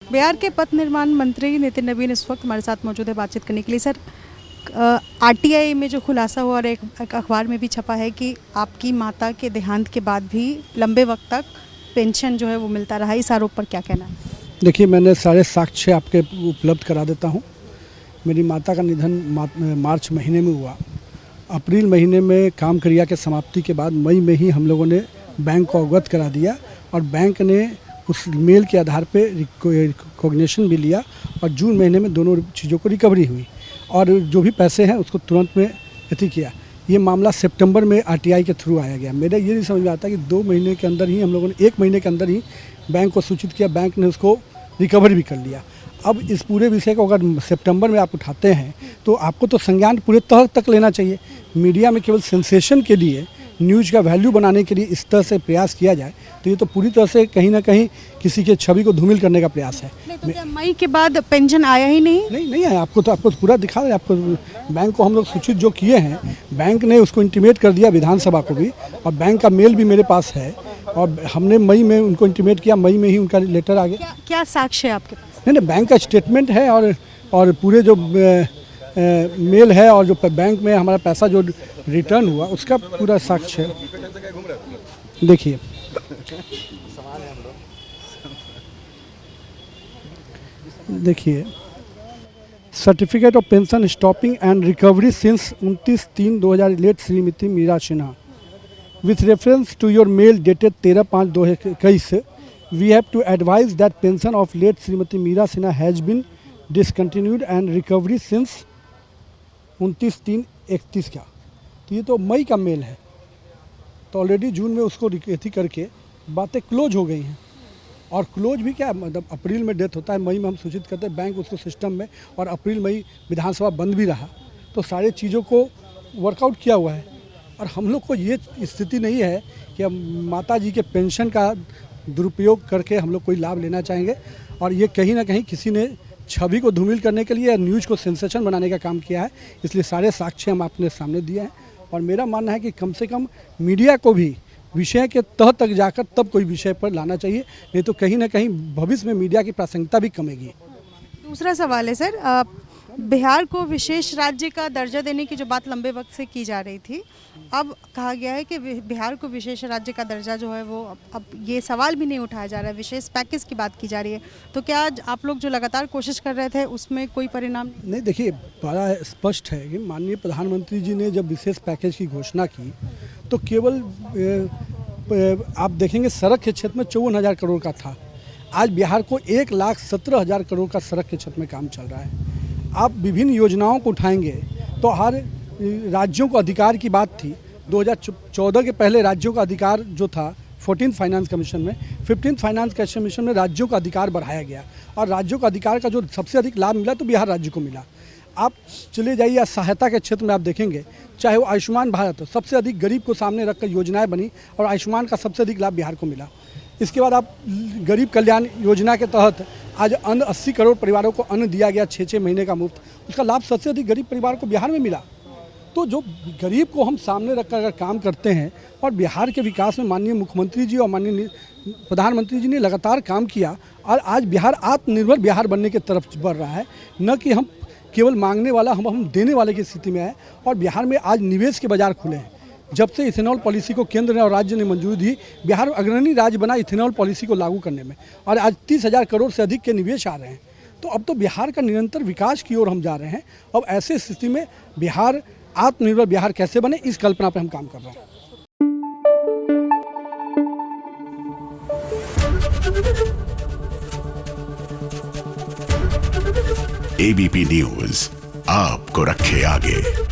बिहार के पथ निर्माण मंत्री नितिन नवीन इस वक्त हमारे साथ मौजूद है बातचीत करने के लिए। सर, आरटीआई में जो खुलासा हुआ और एक अखबार में भी छपा है कि आपकी माता के देहांत के बाद भी लंबे वक्त तक पेंशन जो है वो मिलता रहा, इस आरोप पर क्या कहना है? देखिए, मैंने सारे साक्ष्य आपके उपलब्ध करा देता हूँ। मेरी माता का निधन मार्च महीने में हुआ। अप्रैल महीने में काम क्रिया के समाप्ति के बाद मई में ही हम लोगों ने बैंक को अवगत करा दिया और बैंक ने उस मेल के आधार पे रिकॉग्निशन भी लिया और जून महीने में दोनों चीज़ों को रिकवरी हुई और जो भी पैसे हैं उसको तुरंत में अति किया। ये मामला सितंबर में आरटीआई के थ्रू आया गया। मेरा ये नहीं समझ में आता कि 2 महीने के अंदर ही हम लोगों ने 1 महीने के अंदर ही बैंक को सूचित किया, बैंक ने उसको रिकवर भी कर लिया। अब इस पूरे विषय को अगर सितंबर में आप उठाते हैं तो आपको तो संज्ञान पूरे तह तक लेना चाहिए। मीडिया में केवल सेंसेशन के लिए, न्यूज़ का वैल्यू बनाने के लिए इस तरह से प्रयास किया जाए तो ये तो पूरी तरह से कहीं ना कहीं किसी के छवि को धूमिल करने का प्रयास है। नहीं तो क्या मई के बाद पेंशन आया ही नहीं? नहीं आया। आपको पूरा दिखा रहे, आपको बैंक को हम लोग सूचित जो किए हैं, बैंक ने उसको इंटीमेट कर दिया विधानसभा को भी और बैंक का मेल भी मेरे पास है और हमने मई में उनको इंटीमेट किया, मई में ही उनका लेटर आ गया। क्या साक्ष्य है आपके पास? नहीं, बैंक का स्टेटमेंट है और पूरे जो मेल है और जो बैंक में हमारा पैसा जो रिटर्न हुआ उसका पूरा साक्ष्य है। देखिए certificate of pension stopping and recovery since 29/3/2000 late Shrimati Meera Sinha with reference to your mail dated 13/5/2021 we have to advise that pension of late Srimati Meera Sinha has been discontinued and recovery since 29/3/21 का। तो ये तो मई का mail है, तो already जून में उसको recovery करके बातें क्लोज हो गई हैं। और क्लोज भी क्या, मतलब अप्रैल में डेथ होता है, मई में हम सूचित करते हैं बैंक उसको सिस्टम में, और अप्रैल मई विधानसभा बंद भी रहा, तो सारे चीज़ों को वर्कआउट किया हुआ है। और हम लोग को ये स्थिति नहीं है कि हम माता जी के पेंशन का दुरुपयोग करके हम लोग कोई लाभ लेना चाहेंगे। और ये कहीं ना कहीं किसी ने छवि को धूमिल करने के लिए न्यूज़ को सेंसेशन बनाने का काम किया है, इसलिए सारे साक्ष्य हम अपने सामने दिए हैं। और मेरा मानना है कि कम से कम मीडिया को भी विषय के तह तक जाकर तब कोई विषय पर लाना चाहिए, नहीं तो कहीं ना कहीं भविष्य में मीडिया की प्रासंगिकता भी कमेगी। दूसरा सवाल है सर, बिहार को विशेष राज्य का दर्जा देने की जो बात लंबे वक्त से की जा रही थी, अब कहा गया है कि बिहार को विशेष राज्य का दर्जा जो है वो अब ये सवाल भी नहीं उठाया जा रहा है, विशेष पैकेज की बात की जा रही है। तो क्या आप लोग जो लगातार कोशिश कर रहे थे उसमें कोई परिणाम नहीं? देखिए, बड़ा स्पष्ट है कि माननीय प्रधानमंत्री जी ने जब विशेष पैकेज की घोषणा की तो केवल आप देखेंगे सड़क के क्षेत्र में 54,000 करोड़ का था। आज बिहार को 1,17,000 करोड़ का सड़क के क्षेत्र में काम चल रहा है। आप विभिन्न योजनाओं को उठाएंगे तो हर राज्यों को अधिकार की बात थी। 2014 के पहले राज्यों का अधिकार जो था 14th फाइनेंस कमीशन में, 15th फाइनेंस कमीशन में राज्यों का अधिकार बढ़ाया गया और राज्यों का अधिकार का जो सबसे अधिक लाभ मिला तो बिहार राज्य को मिला। आप चले जाइए सहायता के क्षेत्र में, आप देखेंगे चाहे वो आयुष्मान भारत, सबसे अधिक गरीब को सामने रखकर योजनाएं बनी और आयुष्मान का सबसे अधिक लाभ बिहार को मिला। इसके बाद आप गरीब कल्याण योजना के तहत आज अन्न 80 करोड़ परिवारों को अन्न दिया गया 6-6 महीने का मुफ्त, उसका लाभ सबसे अधिक गरीब परिवार को बिहार में मिला। तो जो गरीब को हम सामने रखकर अगर काम करते हैं और बिहार के विकास में माननीय मुख्यमंत्री जी और माननीय प्रधानमंत्री जी ने लगातार काम किया और आज बिहार आत्मनिर्भर बिहार बनने की तरफ बढ़ रहा है, न कि हम केवल मांगने वाला, हम देने वाले की स्थिति में है। और बिहार में आज निवेश के बाजार खुले हैं। जब से इथेनॉल पॉलिसी को केंद्र ने और राज्य ने मंजूरी दी, बिहार अग्रणी राज्य बना इथेनॉल पॉलिसी को लागू करने में, और आज 30,000 करोड़ से अधिक के निवेश आ रहे हैं। तो अब तो बिहार का निरंतर विकास की ओर हम जा रहे हैं। अब ऐसे स्थिति में बिहार आत्मनिर्भर बिहार कैसे बने, इस कल्पना पर हम काम कर रहे हैं। एबीपी न्यूज आपको रखे आगे।